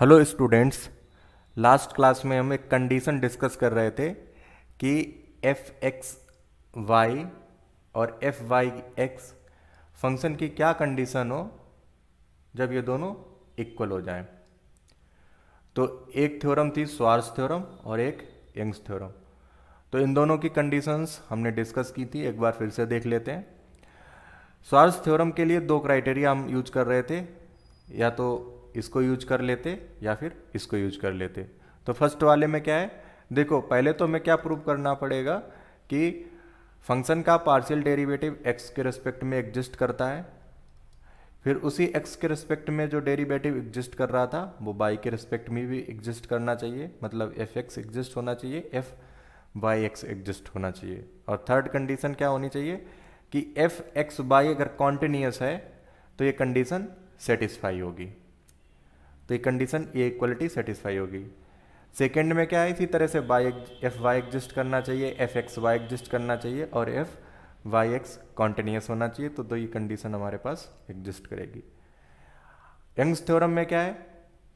Hello students. Last class में हम एक कंडीशन डिस्कस कर रहे थे कि एफ एक्स वाई और एफ वाई एक्स फंक्शन की क्या कंडीशन हो जब ये दोनों इक्वल हो जाएं। तो एक थ्योरम थी स्वार्ट्ज थ्योरम और एक यंग्स थ्योरम। तो इन दोनों की कंडीशंस हमने डिस्कस की थी, एक बार फिर से देख लेते हैं। स्वार्ट्ज थ्योरम के लिए दो क्राइटेरिया हम यूज कर रहे थे, या तो इसको यूज कर लेते या फिर इसको यूज कर लेते। तो फर्स्ट वाले में क्या है, देखो पहले तो हमें क्या प्रूव करना पड़ेगा कि फंक्शन का पार्शियल डेरिवेटिव x के रिस्पेक्ट में एग्जिस्ट करता है, फिर उसी x के रिस्पेक्ट में जो डेरिवेटिव एग्जिस्ट कर रहा था वो y के रिस्पेक्ट में भी एग्जिस्ट करना चाहिए, मतलब एफ एक्स एग्जिस्ट होना चाहिए, एफ वाई एक्स एग्जिस्ट होना चाहिए। और थर्ड कंडीशन क्या होनी चाहिए कि एफ एक्स वाई अगर कॉन्टिन्यूस है तो ये कंडीशन सेटिस्फाई होगी, तो ये कंडीशन ये इक्वलिटी सेटिस्फाई होगी। सेकेंड में क्या है, इसी तरह से वाई एफ वाई एग्जिस्ट करना चाहिए, एफ एक्स वाई एग्जिस्ट करना चाहिए और एफ वाई एक्स कॉन्टिन्यूस होना चाहिए, तो ये कंडीशन हमारे पास एग्जिस्ट करेगी। यंग्स थ्योरम में क्या है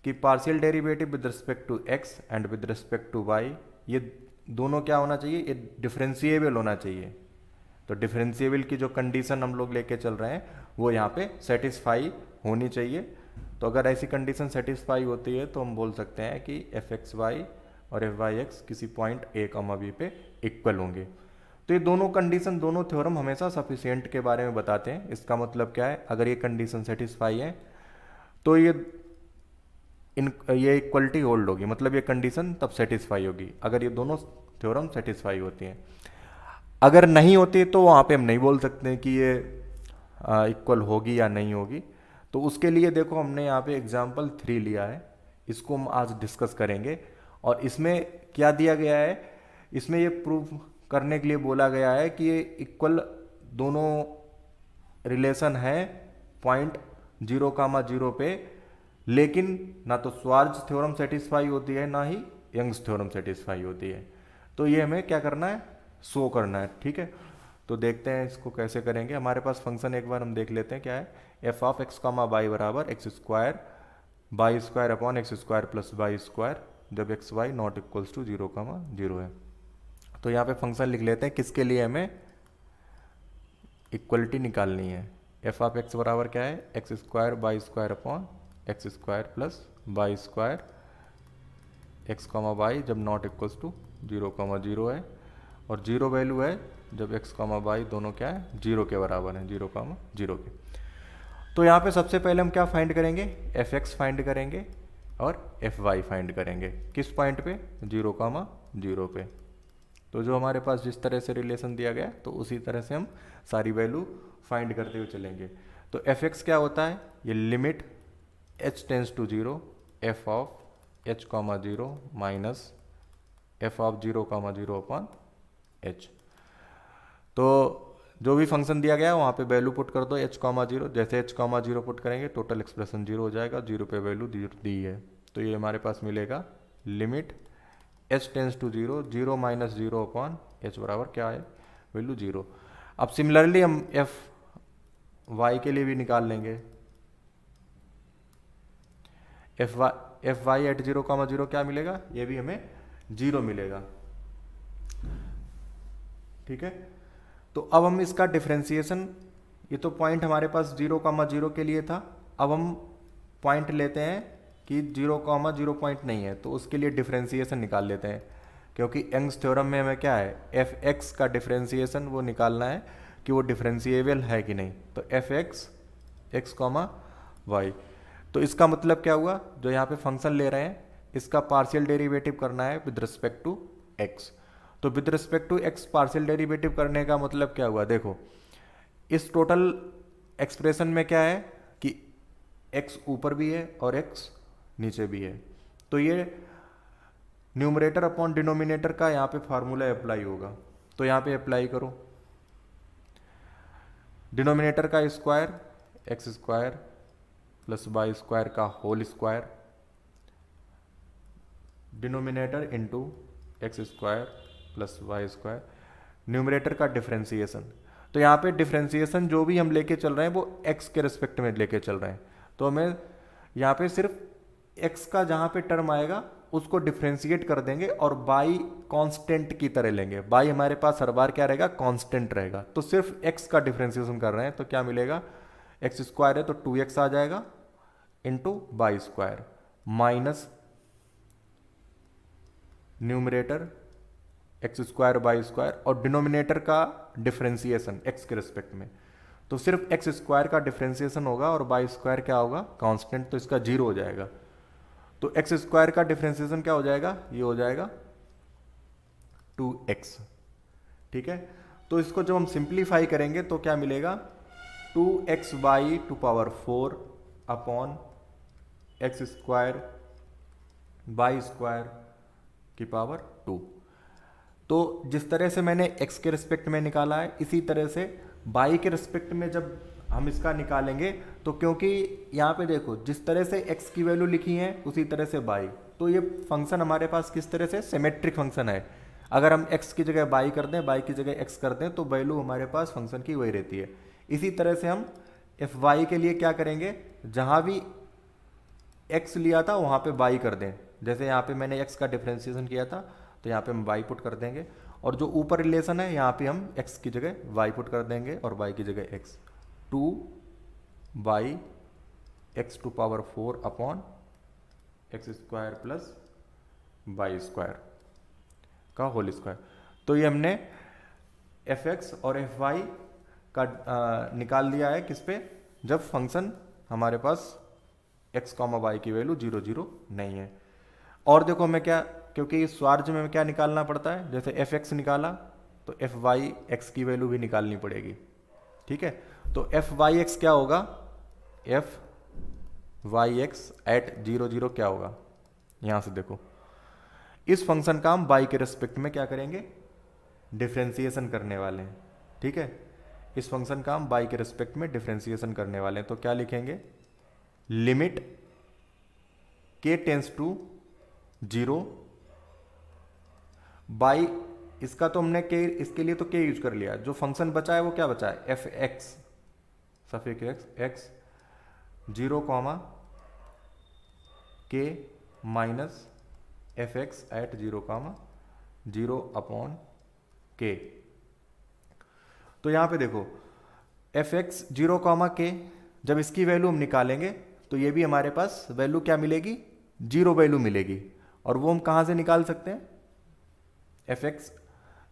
कि partial derivative with respect to x and with respect to y, ये दोनों क्या होना चाहिए, ये डिफरेंशिएबल होना चाहिए। तो डिफरेंशिएबल की जो कंडीशन हम लोग लेके चल रहे हैं वो यहाँ पे सेटिस्फाई होनी चाहिए। तो अगर ऐसी कंडीशन सेटिस्फाई होती है तो हम बोल सकते हैं कि एफ एक्स वाई और एफ वाई एक्स किसी पॉइंट ए कॉमा बी पे इक्वल होंगे। तो ये दोनों कंडीशन, दोनों थ्योरम हमेशा सफिशिएंट के बारे में बताते हैं। इसका मतलब क्या है, अगर ये कंडीशन सेटिस्फाई है तो ये इक्वलिटी होल्ड होगी, मतलब ये कंडीशन तब सेटिस्फाई होगी अगर ये दोनों थ्योरम सेटिस्फाई होती हैं। अगर नहीं होती तो वहाँ पे हम नहीं बोल सकते कि ये इक्वल होगी या नहीं होगी। तो उसके लिए देखो हमने यहाँ पे एग्जाम्पल 3 लिया है, इसको हम आज डिस्कस करेंगे। और इसमें क्या दिया गया है, इसमें ये प्रूफ करने के लिए बोला गया है कि ये इक्वल दोनों रिलेशन है पॉइंट 0,0 पे, लेकिन ना तो स्वार्ट्ज थ्योरम सेटिस्फाई होती है ना ही यंग्स थ्योरम सेटिस्फाई होती है। तो ये हमें क्या करना है, शो करना है। ठीक है, तो देखते हैं इसको कैसे करेंगे। हमारे पास फंक्शन एक बार हम देख लेते हैं क्या है, f of x comma y बराबर x square y square upon x square plus y square जब x y not equals to 0,0 है। तो यहाँ पे फंक्शन लिख लेते हैं किसके लिए हमें इक्वलिटी निकालनी है। एफ ऑफ एक्स बराबर क्या है, x square y square upon x square plus y square x comma y जब नॉट इक्वल्स टू 0,0 है, और 0 वैल्यू है जब x कॉमा वाई दोनों क्या है 0 के बराबर है, 0,0 के। तो यहाँ पे सबसे पहले हम क्या फाइंड करेंगे, एफ एक्स फाइंड करेंगे और एफ वाई फाइंड करेंगे। किस पॉइंट पे, 0,0 पे। तो जो हमारे पास जिस तरह से रिलेशन दिया गया तो उसी तरह से हम सारी वैल्यू फाइंड करते हुए चलेंगे। तो एफ एक्स क्या होता है, ये limit h tends to 0 f of h comma 0 minus f of 0,0 upon h। तो जो भी फंक्शन दिया गया है वहाँ पे वैल्यू पुट कर दो h कॉमा 0, जैसे h कॉमा 0 पुट करेंगे टोटल एक्सप्रेशन 0 हो जाएगा, 0 पे वैल्यू दी है। तो ये हमारे पास मिलेगा limit h tends to 0 0 minus 0 upon h बराबर क्या है, वैल्यू 0। अब सिमिलरली हम एफ वाई के लिए भी निकाल लेंगे। एफ वाई एट 0,0 क्या मिलेगा, ये भी हमें 0 मिलेगा। ठीक है, तो अब हम इसका डिफरेंशिएशन, ये तो पॉइंट हमारे पास 0,0 के लिए था, अब हम पॉइंट लेते हैं कि 0,0 पॉइंट नहीं है, तो उसके लिए डिफरेंशिएशन निकाल लेते हैं। क्योंकि यंग्स थ्योरम में हमें क्या है, एफ एक्स का डिफरेंशिएशन वो निकालना है कि वो डिफरेंशिएबल है कि नहीं। तो f x x comma y, तो इसका मतलब क्या हुआ, जो यहाँ पे फंक्शन ले रहे हैं इसका पार्शियल डेरिवेटिव करना है विद रिस्पेक्ट टू एक्स। तो with respect to x partial derivative करने का मतलब क्या हुआ, देखो इस टोटल एक्सप्रेशन में क्या है कि एक्स ऊपर भी है और एक्स नीचे भी है। तो ये न्यूमरेटर अपॉन डिनोमिनेटर का यहाँ पे फार्मूला अप्लाई होगा, तो यहाँ पे अप्लाई करो। डिनोमिनेटर का square x square plus y square का whole square, denominator into x square plus y square, numerator का डिफरेंशिएशन। तो यहाँ पे डिफरेंशिएशन जो भी हम लेके चल रहे हैं वो x के रिस्पेक्ट में लेके चल रहे हैं, तो हमें यहाँ पे सिर्फ एक्स का जहां पे टर्म आएगा उसको डिफ्रेंशिएट कर देंगे और बाई कांस्टेंट की तरह लेंगे। बाई हमारे पास हर बार क्या रहेगा, कांस्टेंट रहेगा। तो सिर्फ एक्स का डिफ्रेंशिएशन कर रहे हैं तो क्या मिलेगा, एक्स स्क्वायर है तो 2x आ जाएगा into by square minus numerator x square by square और डिनोमिनेटर का डिफ्रेंशिएशन एक्स के रिस्पेक्ट में। तो सिर्फ एक्स स्क्वायर का डिफ्रेंशिएशन होगा और बाई स्क्वायर क्या होगा, कांस्टेंट, तो इसका 0 हो जाएगा। तो एक्स स्क्वायर का डिफ्रेंशिएशन क्या हो जाएगा, ये हो जाएगा 2x। ठीक है, तो इसको जब हम सिंप्लीफाई करेंगे तो क्या मिलेगा, 2x by to power 4 upon x square by square की पावर 2। तो जिस तरह से मैंने x के रिस्पेक्ट में निकाला है, इसी तरह से y के रिस्पेक्ट में जब हम इसका निकालेंगे तो क्योंकि यहाँ पे देखो जिस तरह से x की वैल्यू लिखी है उसी तरह से y, तो ये फंक्शन हमारे पास किस तरह से सिमेट्रिक फंक्शन है। अगर हम x की जगह y कर दें, y की जगह x कर दें, तो वैल्यू हमारे पास फंक्शन की वही रहती है। इसी तरह से हम fy के लिए क्या करेंगे, जहाँ भी x लिया था वहाँ पे y कर दें। जैसे यहाँ पे मैंने x का डिफ्रेंशिएशन किया था तो यहाँ पे हम y पुट कर देंगे, और जो ऊपर रिलेशन है यहाँ पे हम x की जगह y पुट कर देंगे और y की जगह x। 2 by x to power 4 upon x square plus y square का होल स्क्वायर। तो ये हमने एफ एक्स और एफ वाई का निकाल दिया है किस पे, जब फंक्शन हमारे पास x कॉमा वाई की वैल्यू 0 0 नहीं है। और देखो मैं क्या, क्योंकि इस स्वार्ज में क्या निकालना पड़ता है, जैसे एफ एक्स निकाला तो एफ वाई एक्स की वैल्यू भी निकालनी पड़ेगी। ठीक है, तो एफ वाई एक्स क्या होगा, एफ वाई एक्स एट 0 0 क्या होगा, यहां से देखो इस फंक्शन का हम y के रिस्पेक्ट में क्या करेंगे, डिफ्रेंशिएशन करने वाले हैं। ठीक है, इस फंक्शन का हम y के रिस्पेक्ट में डिफ्रेंशिएशन करने वाले हैं। तो क्या लिखेंगे, limit k tends to 0 by, इसका तो हमने k, इसके लिए तो k यूज कर लिया। जो फंक्शन बचा है वो क्या बचा है, f x suffix x 0 comma k minus f x at 0 comma 0 upon k। तो यहां पे देखो एफ एक्स 0 कॉमा k, जब इसकी वैल्यू हम निकालेंगे तो ये भी हमारे पास वैल्यू क्या मिलेगी, 0 वैल्यू मिलेगी। और वो हम कहां से निकाल सकते हैं, एफ एक्स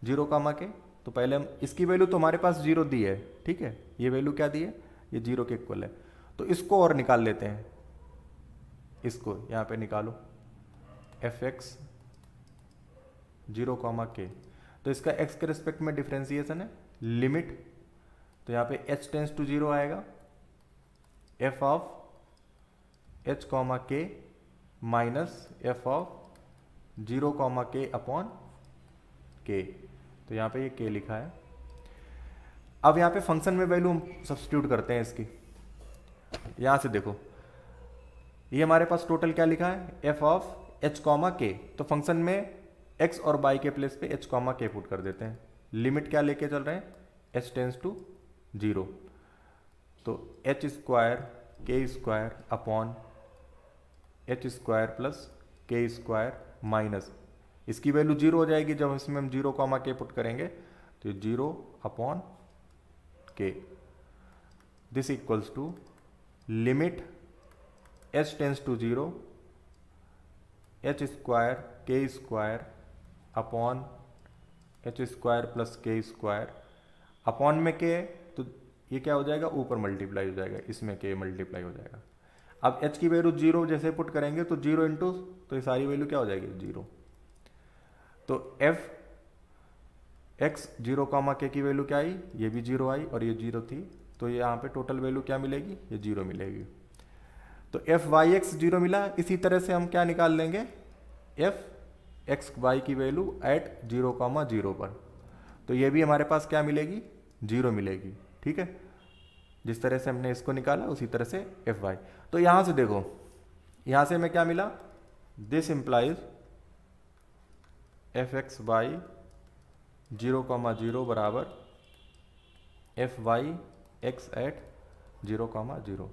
0 कॉमा k, तो पहले हम इसकी वैल्यू तो हमारे पास 0 दी है। ठीक है, ये वैल्यू क्या दी है, ये 0 के इक्वल है। तो इसको और निकाल लेते हैं, इसको यहां पे निकालो एफ एक्स 0 कॉमा k, तो इसका x के रिस्पेक्ट में डिफ्रेंशिएशन है, लिमिट, तो यहाँ पे h टेंस टू 0 आएगा, f of h comma k minus f of 0 comma k upon k। तो यहाँ पे ये k लिखा है। अब यहाँ पे फंक्शन में वैल्यू हम सब्स्टिट्यूट करते हैं इसकी। यहाँ से देखो ये हमारे पास टोटल क्या लिखा है, f of h comma k, तो फंक्शन में x और y के प्लेस पे h कॉमा k पुट कर देते हैं। लिमिट क्या लेके चल रहे हैं, h टेंस टू 0, तो h square k square upon h square plus k square minus, इसकी वैल्यू 0 हो जाएगी जब इसमें हम 0 कॉमा k पुट करेंगे, तो 0 upon k। This equals to limit h tends to 0 h square k square upon h square plus k square, upon में k, तो ये क्या हो जाएगा, ऊपर मल्टीप्लाई हो जाएगा, इसमें k मल्टीप्लाई हो जाएगा। अब h की वैल्यू 0 जैसे पुट करेंगे तो 0 इंटू, तो ये सारी वैल्यू क्या हो जाएगी, 0। तो f x 0 कॉमा k की वैल्यू क्या आई, ये भी 0 आई और ये 0 थी, तो ये यहाँ पे टोटल वैल्यू क्या मिलेगी, ये 0 मिलेगी। तो f y x 0 मिला। इसी तरह से हम क्या निकाल लेंगे, f x y की वैल्यू एट 0 कॉमा 0 पर, तो ये भी हमारे पास क्या मिलेगी, 0 मिलेगी। ठीक है, जिस तरह से हमने इसको निकाला उसी तरह से एफ वाई। तो यहां से देखो, यहां से हमें क्या मिला, this implies f x y 0 comma 0 बराबर f y x at 0 comma 0।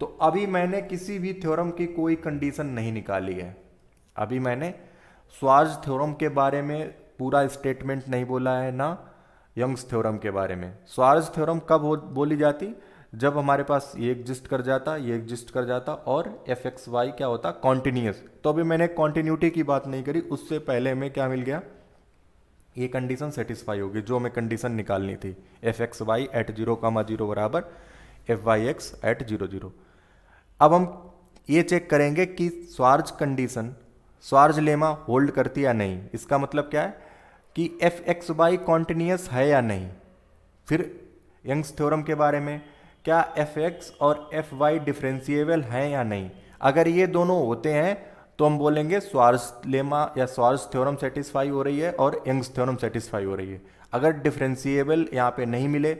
तो अभी मैंने किसी भी थ्योरम की कोई कंडीशन नहीं निकाली है। अभी मैंने स्वार्ज थ्योरम के बारे में पूरा स्टेटमेंट नहीं बोला है, ना यंग्स थ्योरम के बारे में। स्वार्ज थ्योरम कब बोली जाती, जब हमारे पास ये एग्जिस्ट कर जाता, ये एग्जिस्ट कर जाता और एफ एक्स वाई क्या होता, कॉन्टिन्यूस। तो अभी मैंने कॉन्टिन्यूटी की बात नहीं करी, उससे पहले हमें क्या मिल गया, ये कंडीशन सेटिस्फाई होगी जो हमें कंडीशन निकालनी थी, एफ एक्स वाई एट 0,0 बराबर एफ वाई एक्स एट 0,0। अब हम ये चेक करेंगे कि स्वार्ज कंडीशन, स्वार्ज लेमा होल्ड करती या नहीं। इसका मतलब क्या है कि एफ एक्स वाई कॉन्टिन्यूस है या नहीं। फिर यंग्स थ्योरम के बारे में, क्या एफ एक्स और एफ वाई डिफरेंशिएबल हैं या नहीं। अगर ये दोनों होते हैं तो हम बोलेंगे स्वार्ज लेमा या स्वार्ज थ्योरम सेटिस्फाई हो रही है और यंग्स थ्योरम सेटिस्फाई हो रही है। अगर डिफरेंशिएबल यहाँ पे नहीं मिले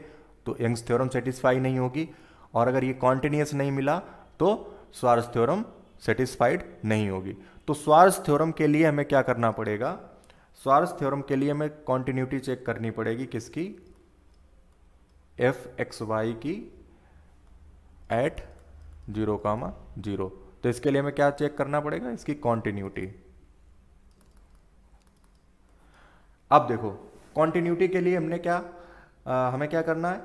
तो यंग्स थ्योरम सेटिस्फाई नहीं होगी, और अगर ये कॉन्टिन्यूस नहीं मिला तो स्वार्ज थ्योरम सेटिस्फाइड नहीं होगी। तो स्वार्ज थ्योरम के लिए हमें क्या करना पड़ेगा, स्वार्ज थ्योरम के लिए हमें कॉन्टिन्यूटी चेक करनी पड़ेगी, किसकी, एफ एक्स वाई की एट 0,0। तो इसके लिए हमें क्या चेक करना पड़ेगा, इसकी कॉन्टिन्यूटी। अब देखो कॉन्टिन्यूटी के लिए हमने क्या हमें क्या करना है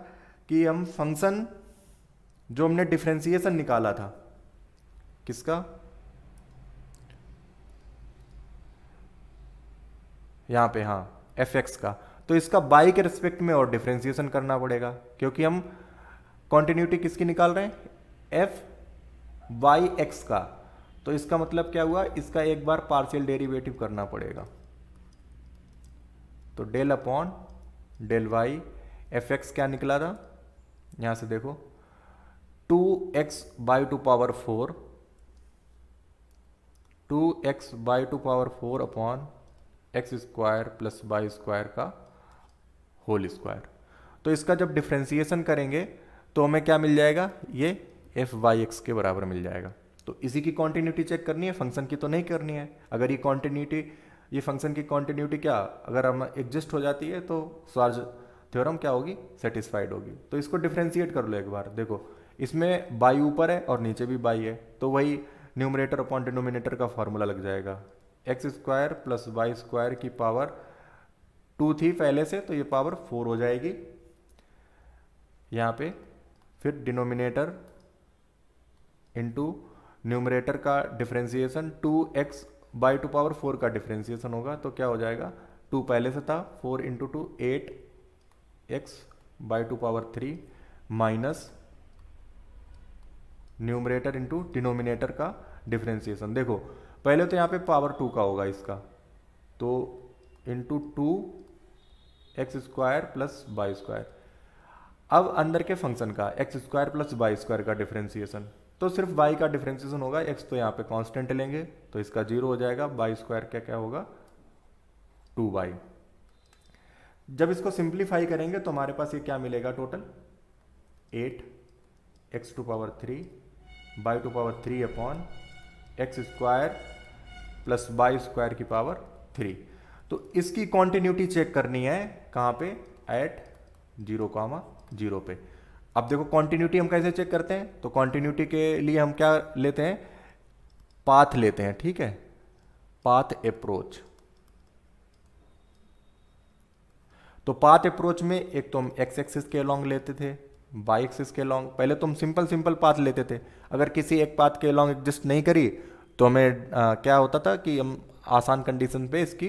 कि हम फंक्शन जो हमने डिफरेंशिएशन निकाला था, किसका, यहां पे, हाँ, एफ एक्स का, तो इसका बाई के रिस्पेक्ट में और डिफरेंशिएशन करना पड़ेगा, क्योंकि हम कॉन्टिन्यूटी किसकी निकाल रहे हैं, एफ वाई एक्स का। तो इसका मतलब क्या हुआ, इसका एक बार पार्शियल डेरिवेटिव करना पड़ेगा। तो del upon del y, f x क्या निकला था, यहां से देखो 2x by to power 4, 2x by to power 4 upon x square plus y square का होल स्क्वायर। तो इसका जब डिफ्रेंसिएशन करेंगे तो हमें क्या मिल जाएगा, ये एफ वाई एक्स के बराबर मिल जाएगा। तो इसी की कॉन्टिन्यूटी चेक करनी है, फंक्शन की तो नहीं करनी है। अगर ये कॉन्टिन्यूटी, ये फंक्शन की कॉन्टिन्यूटी क्या, अगर हम एग्जिस्ट हो जाती है तो स्वार्ज थ्योरम क्या होगी, सेटिस्फाइड होगी। तो इसको डिफ्रेंशिएट कर लो एक बार, देखो इसमें बाई ऊपर है और नीचे भी बाई है, तो वही न्यूमरेटर अपॉन डिनोमिनेटर का फॉर्मूला लग जाएगा, x square plus y square की पावर 2 थी पहले से, तो ये पावर 4 हो जाएगी यहाँ पे। फिर डिनोमिनेटर इंटू न्यूमरेटर का differentiation, 2x by to power 4 का डिफ्रेंसिएशन होगा, तो क्या हो जाएगा, 2 पहले से था, 4 into 2 8x by to power 3 minus numerator into denominator का डिफ्रेंसिएशन। देखो पहले तो यहाँ पे पावर 2 का होगा इसका, तो into 2x square plus y square. अब अंदर के फंक्शन का x square plus y square का डिफ्रेंसिएशन, तो सिर्फ y का डिफ्रेंसिएशन होगा, x तो यहाँ पे कांस्टेंट लेंगे तो इसका 0 हो जाएगा, वाई स्क्वायर क्या क्या होगा 2y। जब इसको सिंप्लीफाई करेंगे तो हमारे पास ये क्या मिलेगा, total 8x to power 3 by to power 3 upon x square plus y square की पावर 3। तो इसकी कॉन्टिन्यूटी चेक करनी है कहाँ पे, एट 0,0 पे। अब देखो कॉन्टिन्यूटी हम कैसे चेक करते हैं, तो कॉन्टिन्यूटी के लिए हम क्या लेते हैं, पाथ लेते हैं, ठीक है, पाथ अप्रोच। तो पाथ अप्रोच में एक तो हम एक्स एक्सिस के अलोंग लेते थे, वाई एक्सिस के अलोंग, पहले तो हम सिंपल पाथ लेते थे। अगर किसी एक पाथ के अलोंग एग्जिस्ट नहीं करी तो हमें क्या होता था कि हम आसान कंडीशन पे इसकी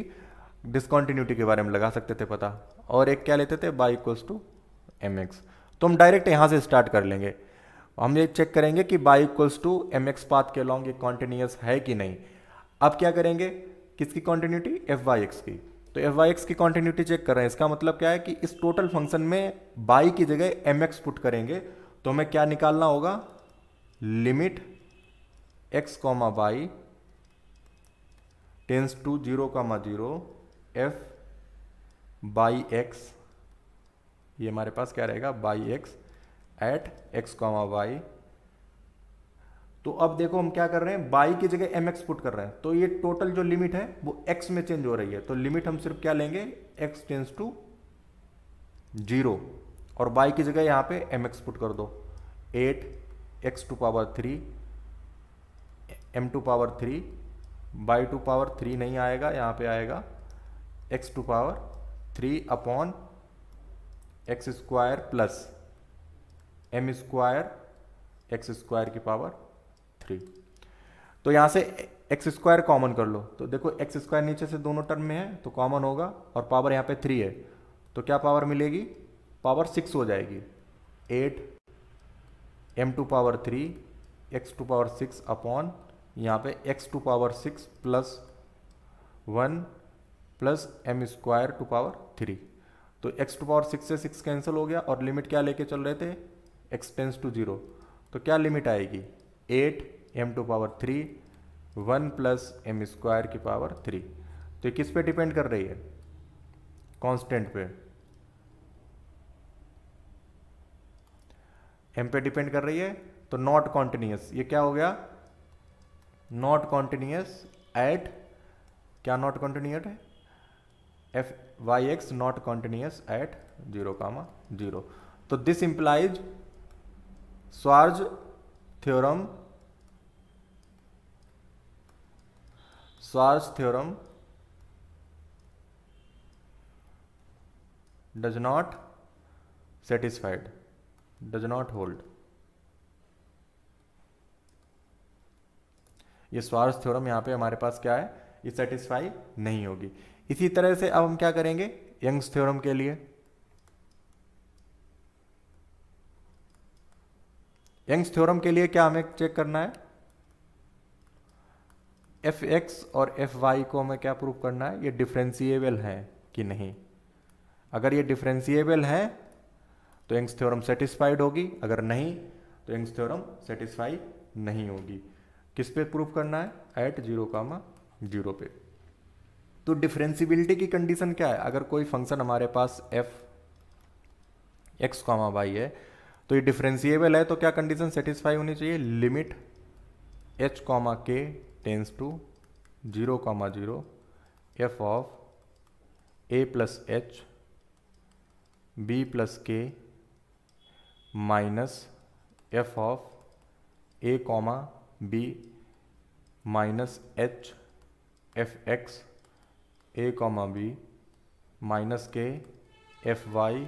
डिसकॉन्टिन्यूटी के बारे में लगा सकते थे पता, और एक क्या लेते थे, y equals to m x. तो हम डायरेक्ट यहाँ से स्टार्ट कर लेंगे, हम ये चेक करेंगे कि y equals to m x path के अलोंग ये कॉन्टिन्यूस है कि नहीं। अब क्या करेंगे, किसकी कॉन्टिन्यूटी, एफ वाई एक्स की। तो एफ वाई एक्स की कॉन्टिन्यूटी चेक कर रहे हैं, इसका मतलब क्या है कि इस टोटल फंक्शन में वाई की जगह एम एक्स पुट करेंगे तो हमें क्या निकालना होगा, limit x comma y tends to 0,0 f by x, ये हमारे पास क्या रहेगा, by x at x comma y. तो अब देखो हम क्या कर रहे हैं, बाई की जगह एम एक्स पुट कर रहे हैं, तो ये टोटल जो लिमिट है वो एक्स में चेंज हो रही है, तो लिमिट हम सिर्फ क्या लेंगे, एक्स टेंस टू 0 और बाई की जगह यहां पे एम एक्स पुट कर दो, 8 x to power 3 m to power 3 by to power 3 नहीं आएगा, यहाँ पे आएगा x to power 3 upon x square plus m square x square की पावर 3। तो यहाँ से एक्स स्क्वायर कॉमन कर लो, तो देखो एक्स स्क्वायर नीचे से दोनों टर्म में है तो कॉमन होगा, और पावर यहाँ पे 3 है तो क्या पावर मिलेगी, पावर 6 हो जाएगी। 8 m to power 3 x to power 6 upon यहाँ पे x to power 6 plus 1 plus m square to power 3। तो एक्स टू पावर 6 से 6 कैंसिल हो गया, और लिमिट क्या लेके चल रहे थे, एक्स टेंस टू 0, तो क्या लिमिट आएगी 8 m to power 3 1 plus m square की पावर 3। तो ये किस पे डिपेंड कर रही है, कांस्टेंट पे, एम पे डिपेंड कर रही है। तो नॉट कॉन्टिन्यूस, ये क्या हो गया, नॉट कॉन्टिन्यूस एट, क्या नॉट कॉन्टिन्यूस है, f y x not continuous at 0, 0। तो this implies Schwarz theorem, Schwarz theorem does not satisfied, does not hold। ये स्वार्ज थ्योरम यहां पे हमारे पास क्या है, ये सेटिस्फाई नहीं होगी। इसी तरह से अब हम क्या करेंगे यंग्स थ्योरम के लिए। यंग्स थ्योरम के लिए क्या हमें चेक करना है, एफ एक्स और एफ वाई को हमें क्या प्रूव करना है, ये डिफरेंशिएबल है कि नहीं। अगर ये डिफरेंशिएबल है तो यंग्स थ्योरम सेटिस्फाइड होगी, अगर नहीं तो यंग्स थ्योरम सेटिस्फाई नहीं होगी। किस पे प्रूफ करना है, एट 0, 0 पे। तो डिफरेंशिबिलिटी की कंडीशन क्या है, अगर कोई फंक्शन हमारे पास एफ एक्स कॉमा वाई है तो ये डिफरेंशिएबल है, तो क्या कंडीशन सेटिस्फाई होनी चाहिए, limit h comma k tends to 0, 0 f of A plus h B plus k minus f of A comma B minus h f x A comma B minus k f y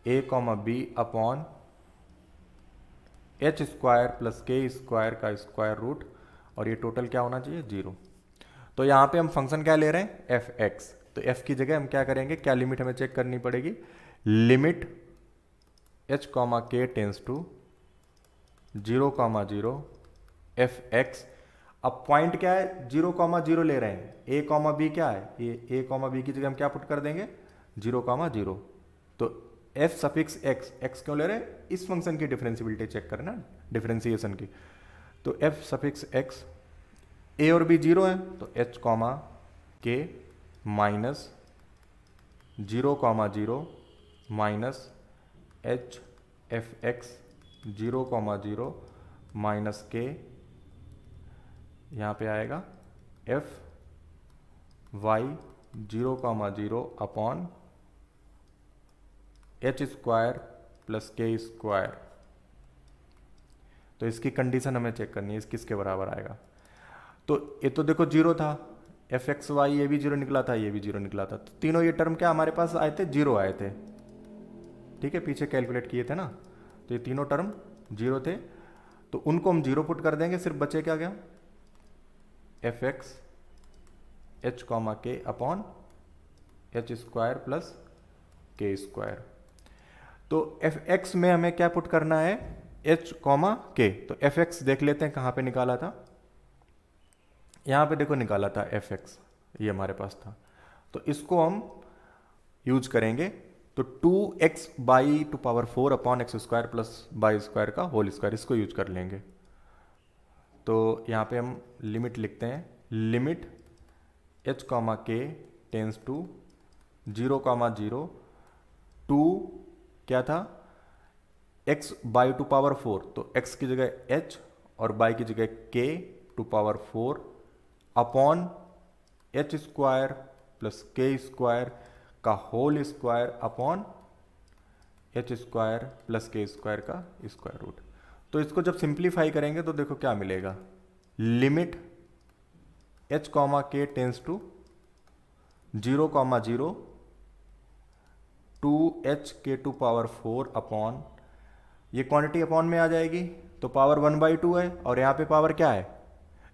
A comma B upon h square plus k square का square root, और ये total क्या होना चाहिए 0। तो यहाँ पे हम फंक्शन क्या ले रहे हैं, एफ एक्स। तो एफ की जगह हम क्या करेंगे, क्या लिमिट हमें चेक करनी पड़ेगी, limit h comma k tends to 0, 0 F x. अब पॉइंट क्या है, 0, 0 ले रहे हैं, ए कॉमा बी क्या है, ये ए कॉमा बी की जगह हम क्या पुट कर देंगे 0, 0। तो एफ सफिक्स एक्स, एक्स क्यों ले रहे हैं, इस फंक्शन की डिफरेंशियबिलिटी चेक करना, डिफरेंशिएशन की। तो एफ सफिक्स एक्स, ए और बी 0 है तो h comma k minus 0, 0 minus h f x 0, 0 minus k, यहाँ पे आएगा f y 0, 0 upon h square plus k square. तो इसकी कंडीशन हमें चेक करनी है, इस किसके बराबर आएगा। तो ये तो देखो 0 था, एफ एक्स वाई ये भी 0 निकला था, ये भी 0 निकला था, तो तीनों ये टर्म क्या हमारे पास आए थे, 0 आए थे। ठीक है, पीछे कैलकुलेट किए थे ना, तो ये तीनों टर्म 0 थे, तो उनको हम 0 पुट कर देंगे, सिर्फ बचे क्या गया, एफ एक्स एच कॉमा के upon h square plus k square. तो एफ एक्स में हमें क्या पुट करना है, एच कॉमा के। तो एफ एक्स देख लेते हैं कहाँ पे निकाला था, यहाँ पे देखो निकाला था एफ एक्स, ये हमारे पास था, तो इसको हम यूज करेंगे। तो 2x by to power 4 upon x square plus by square का होल स्क्वायर, इसको यूज कर लेंगे। तो यहाँ पे हम लिमिट लिखते हैं, limit h comma k tends to 0, 0 to क्या था, x बाई टू पावर 4, तो x की जगह h और बाई की जगह k to power 4 upon h square plus k square का whole square upon h square plus k square का स्क्वायर रूट। तो इसको जब सिंप्लीफाई करेंगे तो देखो क्या मिलेगा, limit h comma k tends to 0,0 2h k to power 4 upon, ये क्वांटिटी अपॉन में आ जाएगी तो पावर 1/2 है, और यहाँ पे पावर क्या है,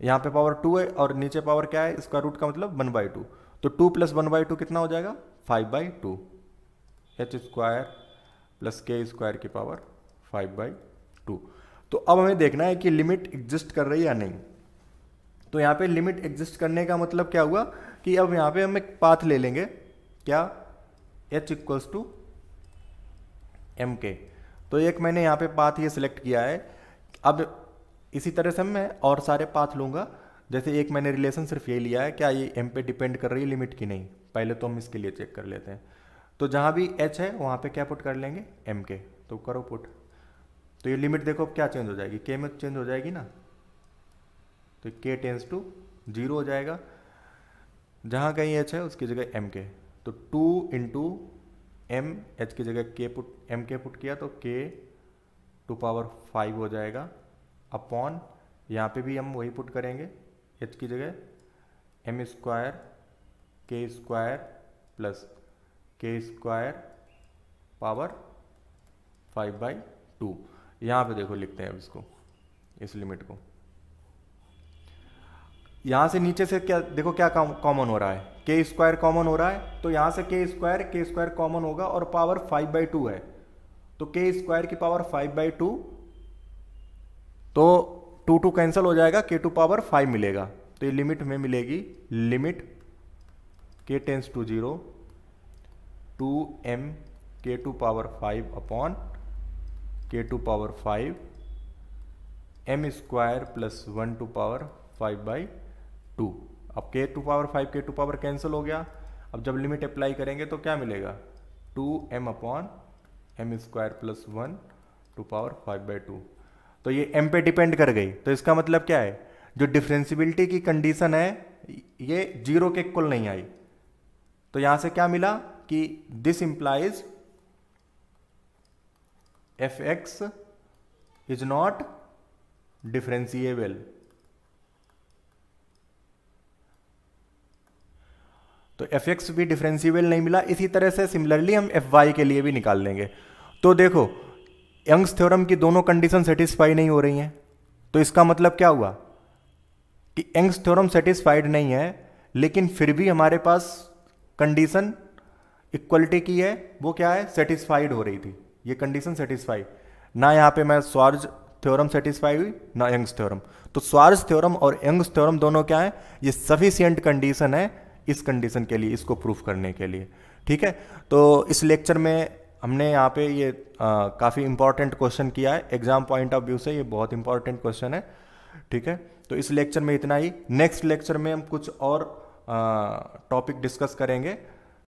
यहाँ पे पावर 2 है और नीचे पावर क्या है, इसका रूट का मतलब 1/2, तो 2 + 1/2 कितना हो जाएगा 5/2, h square plus k square की पावर 5/2। तो अब हमें देखना है कि लिमिट एग्जिस्ट कर रही है या नहीं। तो यहाँ पे लिमिट एग्जिस्ट करने का मतलब क्या हुआ कि अब यहाँ पे हम एक पाथ ले लेंगे, क्या, h = mk। तो एक मैंने यहाँ पे पाथ ये सिलेक्ट किया है। अब इसी तरह से मैं और सारे पाथ लूँगा। जैसे एक मैंने रिलेशन सिर्फ ये लिया है, क्या ये m पे डिपेंड कर रही है लिमिट की नहीं, पहले तो हम इसके लिए चेक कर लेते हैं। तो जहाँ भी h है वहाँ पे क्या पुट कर लेंगे, mk। तो करो पुट, तो ये लिमिट देखो क्या चेंज हो जाएगी, k में चेंज हो जाएगी ना, तो k टेंस टू 0 हो जाएगा, जहाँ कहीं h है उसकी जगह mk। तो 2 × m, h की जगह mk पुट किया तो k टू पावर 5 हो जाएगा, अपॉन यहाँ पे भी हम वही पुट करेंगे, h की जगह m square k square plus k square power 5/2। यहाँ पे देखो लिखते हैं अब इसको, इस लिमिट को, यहाँ से नीचे से क्या देखो क्या कॉमन हो रहा है, के स्क्वायर कॉमन हो रहा है, तो यहाँ से के स्क्वायर कॉमन होगा और पावर 5/2 है, तो के स्क्वायर की पावर 5/2, तो 2 कैंसिल हो जाएगा, के टू पावर 5 मिलेगा। तो ये लिमिट में मिलेगी, लिमिट के tends to 0 2m k to power 5 upon k to power 5 m square plus 1 to power 5/2। अब के टू पावर 5 के टू पावर कैंसिल हो गया। अब जब लिमिट अप्लाई करेंगे तो क्या मिलेगा, 2m upon m square plus 1 to power 5/2। तो ये m पे डिपेंड कर गई, तो इसका मतलब क्या है, जो डिफरेंशिबिलिटी की कंडीशन है ये 0 के इक्वल नहीं आई। तो यहां से क्या मिला कि this implies fx is not differentiable. तो fx भी डिफरेंशिएबल नहीं मिला। इसी तरह से सिमिलरली हम fy के लिए भी निकाल लेंगे। तो देखो यंग्स थ्योरम की दोनों कंडीशन सेटिस्फाई नहीं हो रही हैं, तो इसका मतलब क्या हुआ कि यंग्स थ्योरम सेटिस्फाइड नहीं है, लेकिन फिर भी हमारे पास कंडीशन इक्वलिटी की है, वो क्या है, सेटिस्फाइड हो रही थी। ये कंडीशन सेटिस्फाइड ना, यहाँ पे मैं स्वार्ज थ्योरम सेटिस्फाई हुई ना यंग्स थ्योरम। तो स्वार्ज थ्योरम और यंग्स थ्योरम दोनों क्या है, ये सफिशिएंट कंडीशन है इस कंडीशन के लिए, इसको प्रूफ करने के लिए। ठीक है, तो इस लेक्चर में हमने यहाँ पे ये काफ़ी इंपॉर्टेंट क्वेश्चन किया है, एग्जाम पॉइंट ऑफ व्यू से ये बहुत इंपॉर्टेंट क्वेश्चन है। ठीक है, तो इस लेक्चर में इतना ही। नेक्स्ट लेक्चर में हम कुछ और टॉपिक डिस्कस करेंगे।